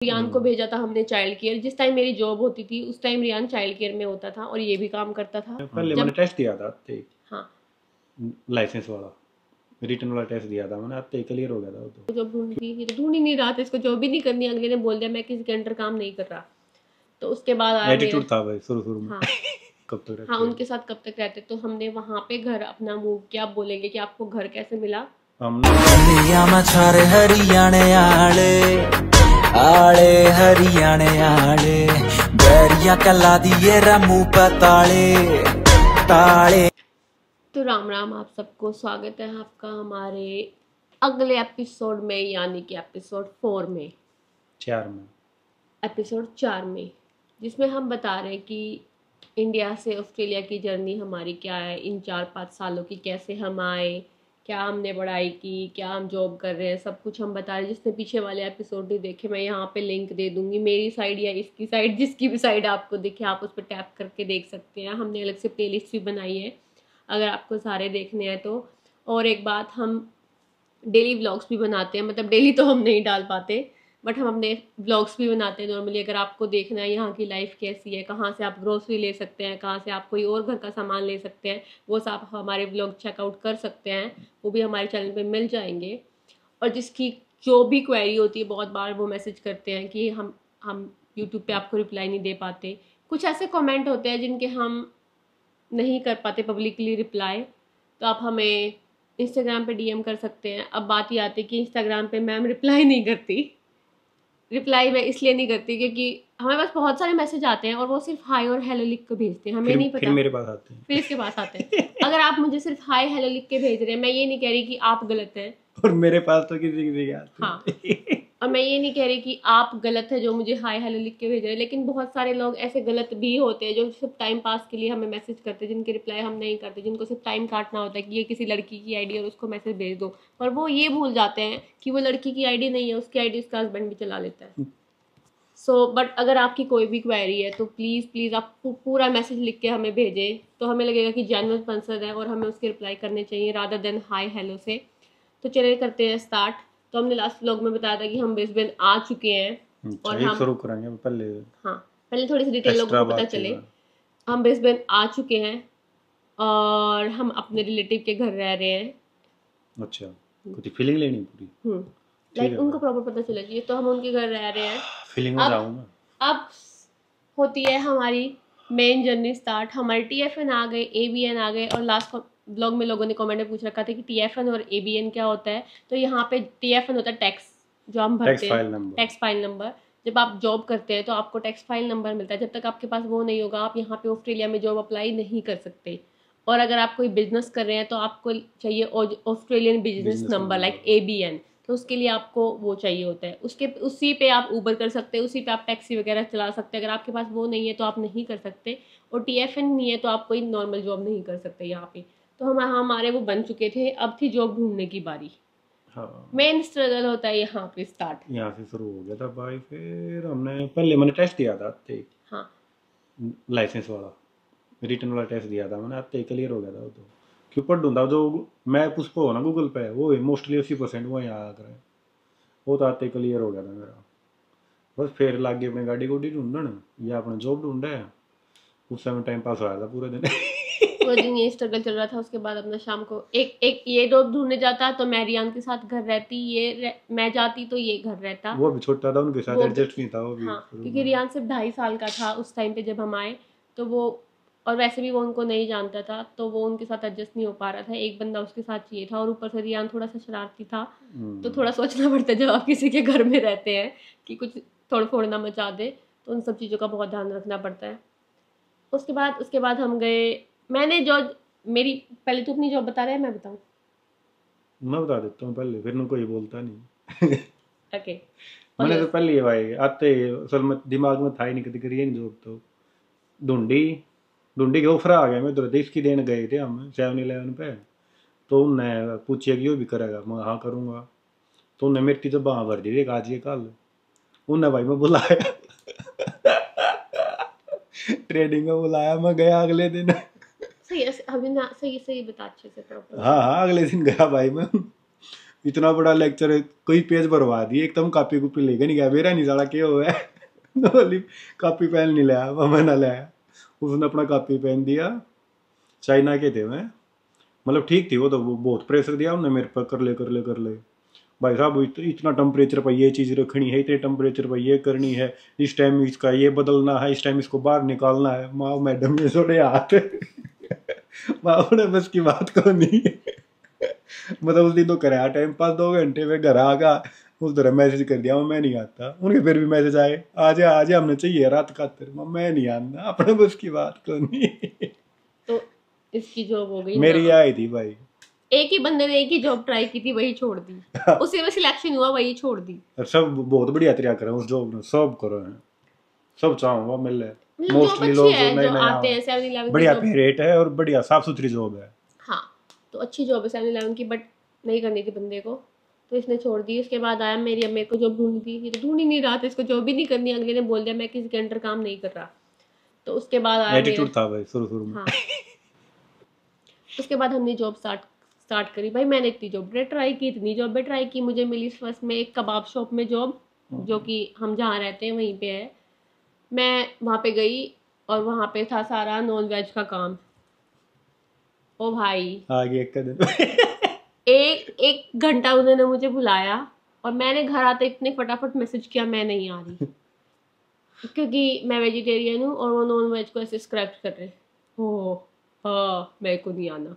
रियान को भेजा था हमने चाइल्ड केयर। जिस टाइम मेरी जॉब होती थी उस टाइम रियान चाइल्ड केयर में होता था और ये भी काम करता था। पहले मैंने टेस्ट दिया था आते हाँ लाइसेंस वाला, रिटर्न वाला टेस्ट दिया था मैंने, आते ही क्लियर हो गया था वो तो। जॉब ढूंढती, ये तो ढूंढ ही नहीं रहा था, इसको जॉब ही नहीं करनी। अगले ने बोल दिया मैं किसी के अंडर काम नहीं कर रहा। तो उसके बाद आया मेरा, एटीट्यूड था भाई शुरू में। हाँ कब तक रहते हाँ हो? उनके साथ कब तक रहते। तो हमने वहाँ पे घर अपना मूव किया। आप बोलेंगे कि आपको घर कैसे मिला। हमने हरियाणे आले हरियाणे आले बैरिया कला दिए मुंह पर ताले। तो राम राम आप सबको, स्वागत है आपका हमारे अगले एपिसोड में, यानी कि एपिसोड 4 में, 4 में, एपिसोड 4 में, जिसमें हम बता रहे हैं कि इंडिया से ऑस्ट्रेलिया की जर्नी हमारी क्या है, इन 4-5 सालों की, कैसे हम आए, क्या हमने पढ़ाई की, क्या हम जॉब कर रहे हैं, सब कुछ हम बता रहे हैं। जिसने पीछे वाले एपिसोड नहीं देखे, मैं यहाँ पे लिंक दे दूंगी, मेरी साइड या इसकी साइड, जिसकी भी साइड आपको दिखे आप उस पर टैप करके देख सकते हैं। हमने अलग से प्लेलिस्ट भी बनाई है अगर आपको सारे देखने हैं तो। और एक बात, हम डेली व्लॉग्स भी बनाते हैं, मतलब डेली तो हम नहीं डाल पाते बट हम अपने व्लॉग्स भी बनाते हैं नॉर्मली। अगर आपको देखना है यहाँ की लाइफ कैसी है, कहाँ से आप ग्रोसरी ले सकते हैं, कहाँ से आप कोई और घर का सामान ले सकते हैं, वो सब आप हमारे व्लॉग चेकआउट कर सकते हैं, वो भी हमारे चैनल पे मिल जाएंगे। और जिसकी जो भी क्वेरी होती है, बहुत बार वो मैसेज करते हैं कि हम यूट्यूब पे आपको रिप्लाई नहीं दे पाते। कुछ ऐसे कमेंट होते हैं जिनके हम नहीं कर पाते पब्लिकली रिप्लाई, तो आप हमें इंस्टाग्राम पे डीएम कर सकते हैं। अब बात ये आती है कि इंस्टाग्राम पे मैम रिप्लाई नहीं करती। रिप्लाई मैं इसलिए नहीं करती क्योंकि हमारे पास बहुत सारे मैसेज आते हैं और वो सिर्फ हाई और हेलो लिख के भेजते हैं, हमें नहीं पता। फिर मेरे पास आते हैं, फिर इसके पास आते हैं। अगर आप मुझे सिर्फ हाय हेलो लिख के भेज रहे हैं, मैं ये नहीं कह रही कि आप गलत हैं, और मेरे पास तो किसी किसी के आते हाँ, हैं। और मैं ये नहीं कह रही कि आप गलत है जो मुझे हाय हेलो लिख के भेज रहे हैं। लेकिन बहुत सारे लोग ऐसे गलत भी होते हैं जो सिर्फ टाइम पास के लिए हमें मैसेज करते हैं, जिनके रिप्लाई हम नहीं करते, जिनको सिर्फ टाइम काटना होता है कि ये किसी लड़की की आईडी और उसको मैसेज भेज दो। पर वो ये भूल जाते हैं कि वो लड़की की आईडी नहीं है, उसकी आईडी उसका हस्बैंड भी चला लेता है। बट अगर आपकी कोई भी क्वेरी है तो प्लीज़ आप पूरा मैसेज लिख के हमें भेजें, तो हमें लगेगा कि जेन्युइन पर्सन है और हमें उसके रिप्लाई करने चाहिए रादर देन हाय हेलो से। तो चलिए करते हैं स्टार्ट। तो हमने लास्ट व्लॉग में बताया था कि हम ब्रिस्बेन आ चुके हैं और हम शुरू करेंगे पहले। हाँ, पहले थोड़ी सी डिटेल लोगों को पता चले। हम ब्रिस्बेन आ चुके हैं और हम अपने रिलेटिव के घर रह रहे हैं। अच्छा, कुछ फीलिंग लेनी पूरी। लाइक उनको प्रॉपर पता चला चाहिए, तो हम उनके घर रह रहे हैं। फीलिंग में जाऊंगा। अब होती है हमारी मेन जर्नी स्टार्ट। हमारे टीएफएन आ गए, एबीएन आ गए, और लास्ट ब्लॉग में लोगों ने कमेंट में पूछ रखा था कि टीएफएन और एबीएन क्या होता है। तो यहाँ पे टीएफएन होता है टैक्स जो हम भरते हैं, टैक्स फाइल नंबर। जब आप जॉब करते हैं तो आपको टैक्स फाइल नंबर मिलता है। जब तक आपके पास वो नहीं होगा आप यहाँ पे ऑस्ट्रेलिया में जॉब अप्लाई नहीं कर सकते। और अगर आप कोई बिजनेस कर रहे हैं तो आपको चाहिए Australian business number like ABN. तो उसके लिए आपको वो चाहिए होता है, उसी पे आप ऊबर कर सकते हैं, उसी पे आप टैक्सी वगैरह चला सकते हैं। अगर आपके पास वो नहीं है तो आप नहीं कर सकते, और टीएफएन नहीं है तो आप कोई नॉर्मल जॉब नहीं कर सकते यहाँ पे। तो हमारे वो बन चुके थे, अब थी जॉब ढूंढने की बारी। मेन स्ट्रगल होता है यहाँ पे स्टार्ट, यहाँ से शुरू हो गया था भाई। फिर मैंने टेस्ट दिया था आते, हाँ, लाइसेंस वाला, रिटर्न वाला टेस्ट दिया था मैंने, आते ही क्लियर हो गया था वो तो। क्यों पढ़ ढूंढा जो मैप उस पर हो ना गूगल पे, वो मोस्टली 80% वो यहाँ आ कर वो तो आते ही क्लियर हो गया था मेरा। बस फिर लागे अपनी गाड़ी गुडी ढूंढन या अपना जॉब ढूंढा है। उस समय टाइम पास हो रहा था पूरे दिन। पूरे दिन ये स्ट्रगल चल रहा था। उसके बाद अपना शाम को एक ये जॉब ढूंढने जाता तो मैं रियान के साथ घर रहती, मैं जाती तो ये घर रहता। वो भी छोटा था, उनके साथ एडजस्ट नहीं था वो भी। हाँ, क्योंकि रियान सिर्फ 2.5 साल का था उस टाइम पे जब हम आए। तो वो, और वैसे भी वो उनको नहीं जानता था, तो वो उनके साथ एडजस्ट नहीं हो पा रहा था। एक बंदा उसके साथ चाहिए था, और ऊपर से रियान थोड़ा सा शरारती था, तो थोड़ा सोचना पड़ता है जब आप किसी के घर में रहते हैं कि कुछ तोड़ फोड़ ना मचा दे, तो उन सब चीज़ों का बहुत ध्यान रखना पड़ता है। उसके बाद हम गए। मैंने जो मेरी, पहले तू अपनी जॉब बता रहा है मैं बताऊँ? मैं बता देता हूँ पहले, फिर कोई बोलता नहीं। ओके, मैंने तो पहले ही भाई आते असल में दिमाग में था ही नहीं कभी करिए नहीं जॉब। तो ढूंढी के ऑफर आ गया। मैं तो इसकी देने गए थे हम 7-11 पे। तो उनने पूछिए कि वो भी करेगा, मैं हाँ करूँगा। तो उनने मेरी जब वहाँ भर दी आज ये कल, उनने भाई मैं बुलाया। ट्रेडिंग में बुलाया, मैं गया अगले दिन। सही अभी ना, सही बता अच्छे से प्रॉपर। हाँ अगले दिन गया भाई मैं। इतना बड़ा लेक्चर है, कई पेज भरवा दिए, एकदम कॉपी कुपी लेके नहीं गया, मेरा नहीं साला क्या हुआ है। बोली कॉपी पेन नहीं लाया, मैं ना लाया। उसने अपना कॉपी पेन दिया, चाइना के थे मैं, मतलब ठीक थी वो तो, वो बहुत प्रेशर दिया उन्होंने मेरे पर, कर ले कर ले कर ले भाई साहब, इतना टेम्परेचर पर ये चीज़ रखनी है, इतने टेम्परेचर पर ये करनी है, इस टाइम इसका ये बदलना है, इस टाइम इसको बाहर निकालना है। माँ मैडम ये सोने हाथ माँ उन्हें बस की बात को नहीं। मतलब उस दिन तो कराया टाइम पास, 2 घंटे में घर आ गया, उस तरह मैसेज कर दिया मैं नहीं आता। उनके फिर भी मैसेज आए, आज हमने चाहिए रात खातिर, मैं नहीं आना, अपने बस की बात को नहीं। तो इसकी जॉब हो गई मेरी ना। आई थी भाई, एक ही बंदे ने एक ही जॉब ट्राई की थी, वही छोड़ दी। उसी में सिलेक्शन हुआ, वही छोड़ दी। सब बहुत बढ़िया तरीका करें उस जॉब में, सब करो हैं, सब चाहूंगा मिले। जॉब मोस्टली अच्छी लोग है, नए जो नए आते हैं 7-Eleven बढ़िया की पे रेट है और बढ़िया साफ सुथरी जॉब है। हाँ, तो अच्छी जॉब है 7-Eleven की, बट नहीं करनी थी बंदे को, तो इसने छोड़ दी। उसके बाद आया मेरे को जॉब ढूंढ दी, ये तो ढूंढ ही नहीं रहा था, इसको जॉब ही नहीं करनी। अगले ने बोल दिया मैं किसी के अंडर काम नहीं कर रहा। तो उसके बाद आया एटीट्यूड था भाई शुरू में। हाँ, उसके बाद हमने जॉब स्टार्ट करी। भाई मैंने इतनी जॉब ट्राई की, इतनी जॉब ट्राई की, मुझे मिली फर्स्ट में एक कबाब शॉप में जॉब, जो कि हम जहाँ रहते हैं वहीं पे है। मैं वहाँ पे गई और वहाँ पे था सारा नॉन वेज का काम। ओ भाई, आगे एक का दिन एक घंटा उन्होंने मुझे बुलाया और मैंने घर आते इतने फटाफट मैसेज किया मैं नहीं आ रही, क्योंकि मैं वेजिटेरियन हूँ और वो नॉन वेज को ऐसे स्क्रैप कर रहे। हो हाँ, मेरे को नहीं आना।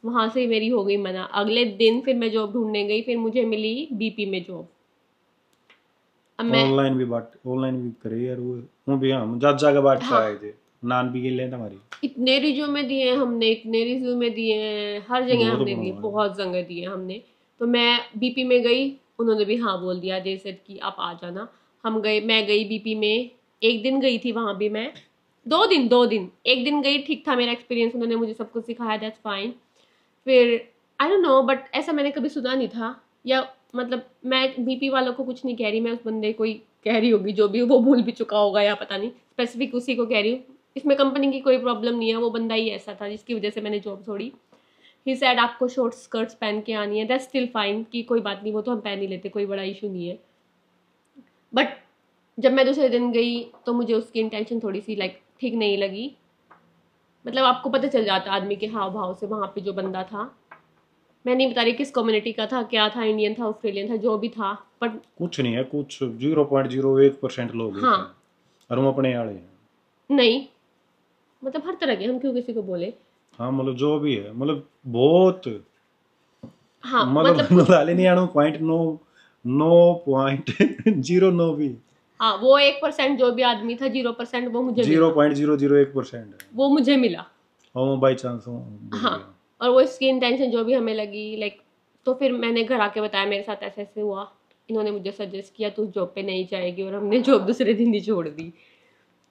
वहाँ से मेरी हो गई मना। अगले दिन फिर मैं जॉब ढूंढने गई, फिर मुझे मिली बीपी में जॉब। अब मैं ऑनलाइन भी करे यार, वो भी हम जगह बात से आए थे, नान भी गिन लें हमारी। इतने रिज्यूमे दिए हैं हमने, इतने रिज्यूमे दिए हैं, हर जगह हमने दिए, बहुत बहुत जगह दिए हमने। तो मैं बीपी में गई, उन्होंने भी हाँ बोल दिया, जैसे कि आप आ जाना। मैं गई बीपी में, एक दिन गई थी वहाँ भी मैं, 2 दिन। एक दिन गई, ठीक था मेरा एक्सपीरियंस, उन्होंने मुझे सब कुछ सिखाया, दैट्स फाइन। फिर आई डोंट नो, बट ऐसा मैंने कभी सुना नहीं था, या मतलब मैं बीपी वालों को कुछ नहीं कह रही, मैं उस बंदे को ही कह रही होगी, जो भी वो भूल भी चुका होगा या पता नहीं, स्पेसिफिक उसी को कह रही हूँ। इसमें कंपनी की कोई प्रॉब्लम नहीं है, वो बंदा ही ऐसा था जिसकी वजह से मैंने जॉब छोड़ी। ही सैड आपको शॉर्ट स्कर्ट्स पहन के आनी है, दैट्स स्टिल फाइन, कि कोई बात नहीं, वो तो हम पहन ही लेते, कोई बड़ा इशू नहीं है। बट जब मैं दूसरे दिन गई तो मुझे उसकी इंटेंशन थोड़ी सी ठीक नहीं लगी। मतलब आपको पता चल जाता आदमी के हाव भाव से। वहाँ पे जो बंदा था, मैं नहीं बता रही किस कम्युनिटी का था, क्या था, इंडियन था, ऑस्ट्रेलियन था, जो भी था, बट कुछ नहीं है, कुछ 0.01% लोग हैं हाँ, और हम अपने आड़े हैं। नहीं मतलब हर तरह के, हम क्यों किसी को बोले। हाँ मतलब जो भी है, मतलब बहुत, हाँ मतलब लाले नहीं आना 0.9 भी। हाँ, वो 1% जो भी आदमी था, 0% वो मुझे 0.001% वो मुझे मिला। और बाई चांस हाँ, और वो इसकी इंटेंशन जो भी हमें लगी तो फिर मैंने घर आके बताया मेरे साथ ऐसे ऐसे हुआ, इन्होंने मुझे सजेस्ट किया तू जॉब पे नहीं जाएगी, और हमने जॉब दूसरे दिन ही छोड़ दी।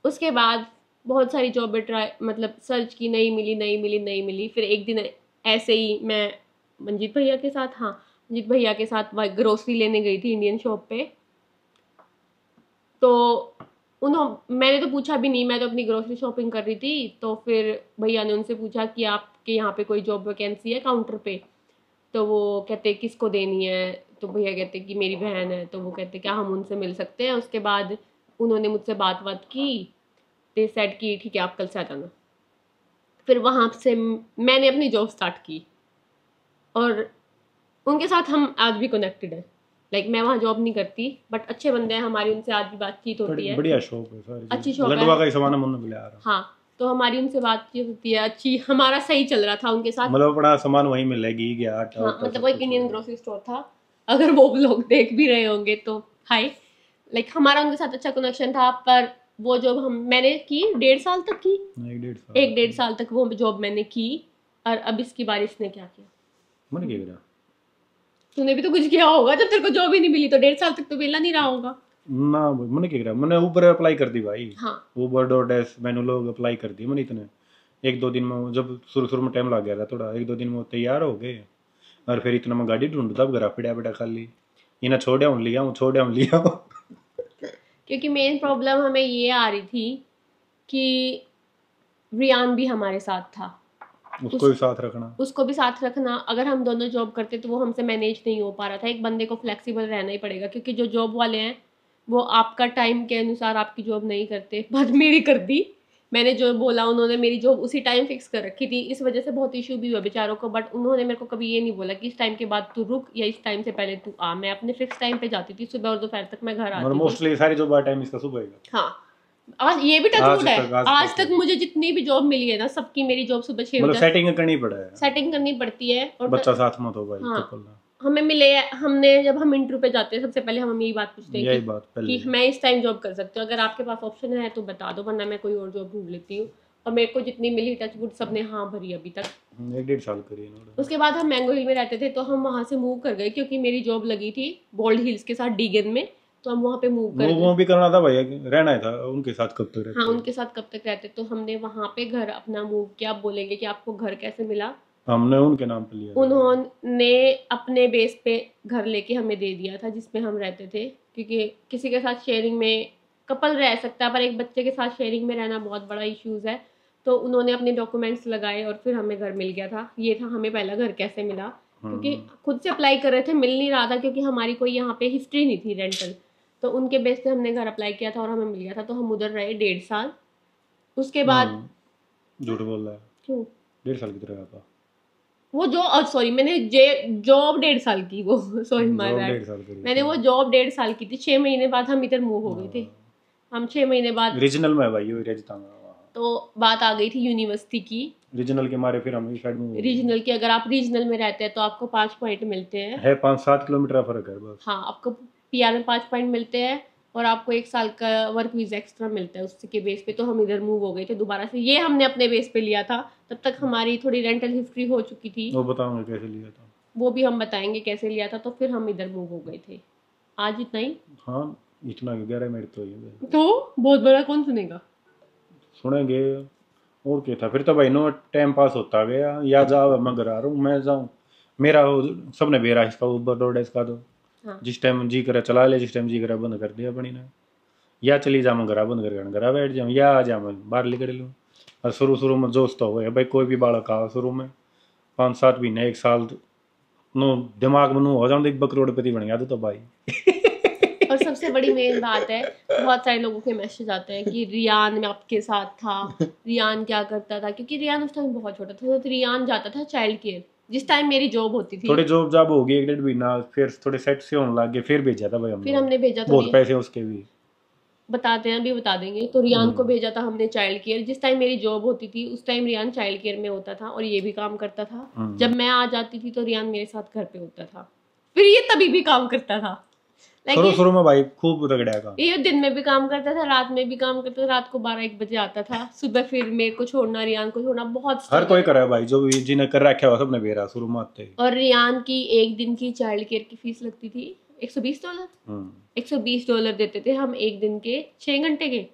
उसके बाद बहुत सारी जॉब ट्राई मतलब सर्च की, नहीं मिली। फिर एक दिन ऐसे ही मैं मंजीत भैया के साथ, हाँ मंजीत भैया के साथ ग्रोसरी लेने गई थी इंडियन शॉप पे। तो मैंने तो पूछा भी नहीं, मैं तो अपनी ग्रोसरी शॉपिंग कर रही थी। तो फिर भैया ने उनसे पूछा कि आपके यहाँ पे कोई जॉब वैकेंसी है काउंटर पे। तो वो कहते किसको देनी है, तो भैया कहते कि मेरी बहन है। तो वो कहते क्या हम उनसे मिल सकते हैं। उसके बाद उन्होंने मुझसे बात की, दे सेड कि ठीक है आप कल से आ जाना। फिर वहाँ से मैंने अपनी जॉब स्टार्ट की और उनके साथ हम आज भी कनेक्टेड है। मैं वहाँ जॉब नहीं करती, बट अच्छे बंदे हैं हमारी, उनसे आज भी बातचीत होती है। बढ़िया शॉप है, सारी अच्छी शॉप है, लडवा का ही सामान मन में ले आ रहा। हाँ, तो हमारी उनसे बातचीत होती है अच्छी, हमारा सही चल रहा था उनके साथ। मतलब अपना सामान वहीं मिलेगी घी आटा। हाँ, मतलब वो एक इंडियन ग्रोसरी स्टोर था, अगर वो लोग देख भी रहे होंगे तो हाय। हमारा उनके साथ अच्छा कनेक्शन था। पर वो जॉब मैंने की 1.5 साल तक की, 1.5 साल तक वो जॉब मैंने की। और अब इसकी बारिश ने क्या किया, मन क्या करा, तूने भी तो कुछ किया होगा, जब तेरे को जॉब ही नहीं मिली तो 1.5 साल तक तो मिला नहीं रहा होगा ना। मैंने क्या करा, मैंने ऊबर अप्लाई कर दी भाई। हाँ, Uber.s मैंने लोग अप्लाई कर दी मैंने इतने 1-2 दिन में, जब शुरू में टाइम लग गया था थोड़ा, 1-2 दिन में तैयार हो गए। और फिर इतना मैं गाड़ी ढूंढता घर पिड़ा खाली इन्हें छोड़े लिया क्योंकि मेन प्रॉब्लम हमें ये आ रही थी कि रियान भी हमारे साथ था। उसको भी साथ रखना। उसको भी साथ रखना। अगर हम दोनों जॉब करते तो वो हमसे मैनेज नहीं हो पा रहा था। एक बंदे को फ्लेक्सिबल रहना ही पड़ेगा, क्योंकि जो जॉब वाले हैं वो आपका टाइम के अनुसार आपकी जॉब नहीं करते। बट मेरी कर दी, मैंने जो बोला उन्होंने मेरी जॉब उसी टाइम फिक्स कर रखी थी। इस वजह से बहुत इशू भी हुआ बेचारों को, बट उन्होंने मेरे को कभी ये नहीं बोला कि इस टाइम के बाद तू रुक या इस टाइम से पहले तू आ। मैं अपने फिक्स टाइम पे जाती थी, सुबह और दोपहर तक मैं घर आती थी। मोस्टली सारी जॉब का टाइम इसका सुबह का। हाँ, आज ये भी टच आज वुड है, तक- आज आज तक तक मुझे जितनी भी जॉब मिली है ना, सबकी मेरी जॉब सुबह 6 मतलब बजे सेटिंग करनी पड़ा है, सेटिंग करनी पड़ती है। और बच्चा साथ मत हो भाई। हाँ, couple ना। हमें मिले, हमने जब हम इंटरव्यू पे जाते हैं सबसे पहले हम यही बात पूछते हैं यही बात पहले कि मैं इस टाइम जॉब कर सकती हूँ, अगर आपके पास ऑप्शन है तो बता दो, वरना मैं कोई और जॉब ढूंढ लेती हूँ। और मेरे को जितनी मिली टच वुड सबने हाँ भरी अभी तक। 1-1.5 साल करी इन्होंने। उसके बाद हम मैंगो हिल में रहते थे, तो हम वहाँ से मूव कर गए क्योंकि मेरी जॉब लगी थी गोल्ड हिल्स के साथ डीगन में, तो हम वहाँ पे मूव कर गए। वो भी करना था भैया, रहना ही था उनके साथ कब तक रहते। हाँ, उनके साथ कब तक रहते, तो हमने वहाँ पे घर अपना मूव किया। आप बोलेंगे कि आपको घर कैसे मिला? हमने उनके नाम पे लिया। उन्होंने अपने बेस पे घर लेके हमें दे दिया था जिसमें हम रहते थे, क्योंकि किसी के साथ शेयरिंग में कपल रह सकता है पर एक बच्चे के साथ शेयरिंग में रहना बहुत बड़ा इश्यूज है। तो उन्होंने अपने डॉक्यूमेंट्स लगाए और फिर हमें घर मिल गया था। ये था हमें पहला घर कैसे मिला, क्योंकि खुद से अप्लाई कर रहे थे, मिल नहीं रहा था क्योंकि हमारी कोई यहाँ पे हिस्ट्री नहीं थी रेंटल। तो उनके बेस पे हमने घर अप्लाई किया था और हमें मिल गया था। तो हम उधर रहे 1.5 साल। उसके बाद झूठ बोल रहा है, क्यों 1.5 साल की तरह था वो जो सॉरी मैंने जॉब 1.5 साल की, वो सॉरी माय बैड, 1.5 साल करी। मैंने वो जॉब 1.5 साल की थी। 6 महीने बाद हम इधर मूव हो गए थे। हम 6 महीने बाद रीजनल में भाई वो राजस्थान में। तो बात आ गई थी यूनिवर्सिटी की। रीजनल के मारे फिर हम इस साइड में रीजनल की, अगर आप रीजनल में रहते हैं तो आपको 5 पॉइंट मिलते हैं। है 5-7 किलोमीटर का फर्क है बस। हाँ, आपको पीआर में 5 पॉइंट मिलते हैं और आपको 1 साल का वर्क वीजा एक्स्ट्रा मिलता है उसके बेस पे। तो हम इधर मूव हो गए थे दोबारा से। ये हमने अपने बेस पे लिया था, तब तक हमारी थोड़ी रेंटल हिस्ट्री हो चुकी थी, वो बताऊंगा कैसे लिया था, वो भी हम बताएंगे कैसे लिया था। तो फिर हम इधर मूव हो गए थे। आज इतना ही। हाँ इतना 11 मिनट तो ये तो बहुत बड़ा कौन सुनेगा, सुनेंगे और क्या था। फिर तो भाई नो टाइम पास होता गया। या जाओ मैं घर आ रहा हूँ, मैं जाऊँ, मेरा सबने बेरा इसका ऊबर डोडा इसका तो हाँ। जिस टाइम जी करे चला ले, जिस टाइम जी करे बंद कर दिया अपनी ने। या चली जा मैं घरा बंद कर घरा बैठ जाऊँ, या आ जा मैं बाहर निकल लूँ। और शुरू में जोश तो हो भाई, कोई भी बालक आ शुरू में 5-7 महीने 1 साल नो दिमाग में हो जाऊँ एक करोड़पति बन गया तो भाई। और सबसे बड़ी मेन बात है, बहुत सारे लोगों के मैसेज आते हैं कि रियान में आपके साथ था, रियान क्या करता था, क्योंकि रियान उस टाइम बहुत छोटा था। तो रियान जाता था चाइल्ड केयर जिस टाइम मेरी जॉब होती थी। थोड़े जॉब जाब होगी 1-1.5 महीना, फिर थोड़े सेट से होने लग गए, फिर भेजा था भाई हमने। फिर हमने भेजा था, बहुत पैसे उसके भी बताते हैं अभी बता देंगे। तो रियान को भेजा था हमने चाइल्ड केयर। जिस टाइम मेरी जॉब होती थी उस टाइम रियान चाइल्ड केयर में होता था और ये भी काम करता था। जब मैं आ जाती थी तो रियान मेरे साथ घर पे होता था, फिर ये तभी भी काम करता था। शुरू में भाई खूब रगड़ा का। ये दिन में भी काम करता था, रात में भी काम करता था। रात को 12-1 बजे आता था, सुबह फिर मेरे को छोड़ना, रियान को छोड़ना, बहुत हर कोई करे भाई, जो भी जिन्हें कर रखा हुआ सबने बेरा शुरू में आते ही। और रियान की एक दिन की चाइल्ड केयर की फीस लगती थी $120। $120 देते थे हम एक दिन के, 6 घंटे के,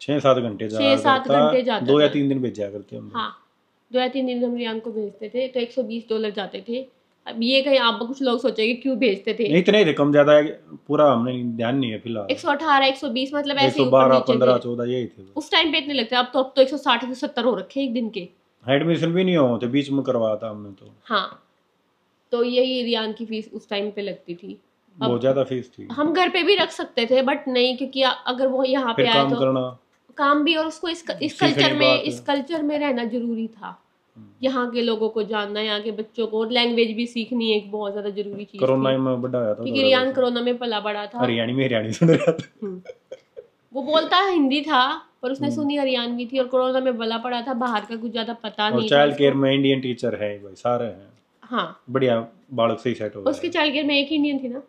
6-7 घंटे 6-7 घंटे जाता 2 या था। 3 दिन भेजा करते हम। हाँ, 2 या 3 दिन हम रियान को भेजते थे, तो $120 जाते थे। अब ये कहीं आप कुछ लोग सोचेंगे क्यों भेजते थे, इतने ही थे, कम ज्यादा पूरा हमने ध्यान नहीं है फिलहाल। 118 120 मतलब ऐसे ही ऊपर 112 नीचे 15 थे। 14 यही थे उस टाइम पे इतने लगते, अब तो 160 से 70 हो रखे एक दिन के। एडमिशन भी नहीं हो थे, बीच में करवाया था हमने तो। हाँ, तो यही रियान की फीस उस टाइम पे लगती थी। बहुत ज्यादा फीस थी। हम घर पे भी रख सकते थे बट नहीं, क्योंकि अगर वो यहाँ पे फिर आए काम तो करना, काम भी, और उसको इस सीखने कल्चर में रहना जरूरी था। यहाँ के लोगों को जानना, यहाँ के बच्चों को, और लैंग्वेज भी सीखनी एक बहुत ज्यादा जरूरी चीज कोरोना थी। में बड़ा आया था क्योंकि रियान कोरोना में पला बड़ा था। हरियाणी सुन रहा था। वो बोलता हिंदी था पर उसने सुनी हरियाणवी थी, और कोरोना में बला पड़ा था, बाहर का कुछ ज्यादा पता नहीं था। और चाइल्ड केयर में इंडियन टीचर है भाई, सारे हैं। हाँ, बढ़िया बालक सही सेट हो गया। उसके चाइल्ड केयर में एक इंडियन थी ना।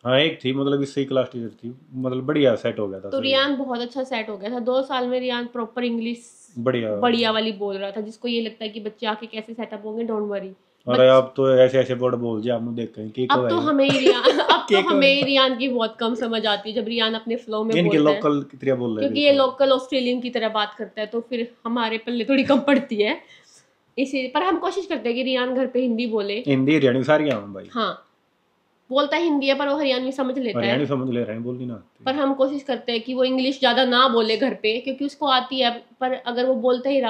हाँ एक थी, मतलब इससे क्लास टीचर थी, मतलब बढ़िया सेट हो गया था। तो रियान बहुत अच्छा सेट हो गया था। 2 साल में रियान प्रॉपर इंग्लिश बढ़िया वाली बोल रहा था, जिसको ये लगता है कि बच्चे आके कैसे सेटअप होंगे, डोंट वरी। अरे अब तो ऐसे वर्ड बोल दिया आपने, देख के अब तो हमें रियान की बहुत कम समझ आती है जब रियान अपने फ्लो में इनके बोलता है, लोकल की तरह बोल रहे हैं, क्योंकि ये लोकल ऑस्ट्रेलियन की तरह बात करता है, तो फिर हमारे पल्ले थोड़ी कम पड़ती है। इसी पर हम कोशिश करते हैं कि रियान घर पे हिंदी बोले। हिंदी हरियाणी सारी हैं भाई। हाँ, बोलता हिंदी है पर वो हरियाणवी समझ लेता है। हरियाणवी समझ ले रहे हैं, बोलनी ना आती। पर हम कोशिश करते हैं कि वो इंग्लिश ज़्यादा ना बोले घर पे, क्योंकि उसको आती है। पर अगर वो बोलता ही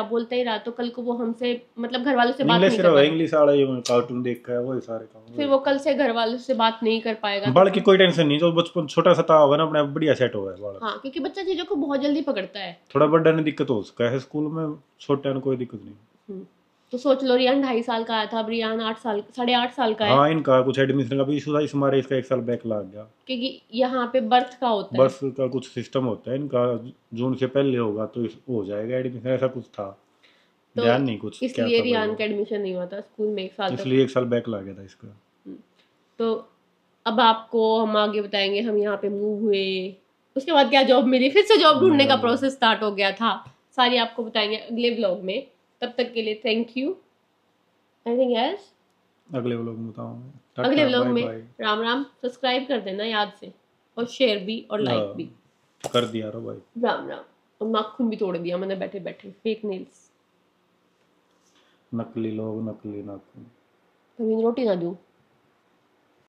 रहा तो कल को वो हमसे मतलब घर वालों से बात इंग्लिश नहीं कर रहो, पाएगा। इंग्लिश वाला ये कार्टून देख कर वही सारे काम। फिर वो कल से घर वालों से बात नहीं कर पाएगा। बाल की कोई टेंशन नहीं, जो बचपन छोटा सा था होगा ना अपने आप बढ़िया सेट हो गया बाल। हाँ, क्योंकि बच्चा चीज़ों को बहुत जल्दी पकड़ता है। थोड़ा बड़ा ने दिक्कत हो सकता है स्कूल में, छोटे ने कोई दिक्कत नहीं। तो सोच लो, रियान 2.5 साल का आया था, अब रियान 8.5 साल का है। हाँ, इनका कुछ एडमिशन का भी इशू था, इस हमारे इसका 1 साल बैक लग गया, क्योंकि यहाँ पे बर्थ का होता है। बस का कुछ सिस्टम होता है इनका, जून से पहले होगा तो हो जाएगा एडमिशन, ऐसा कुछ था। तो ध्यान नहीं कुछ क्या इसलिए था रियान का एडमिशन नहीं हुआ था स्कूल में 1 साल तक। इसलिए 1 साल बैक लग गया था इसका। तो अब आपको हम आगे बताएंगे, हम यहाँ पे मूव हुए, उसके बाद क्या जॉब मिली, फिर से जॉब ढूंढने का प्रोसेस स्टार्ट हो गया था, सारी आपको बताएंगे अगले व्लॉग में। तब तक के लिए थैंक यू। Anything else? अगले व्लॉग में बताऊंगा। अगले व्लॉग में राम राम। सब्सक्राइब कर देना याद से, और शेयर भी और लाइक भी कर दिया रो भाई। राम राम। और नाखून भी तोड़ दिया मैंने बैठे बैठे, फेक नेल्स। नकली लोग, नकली नाखून। रोटी ना दूं?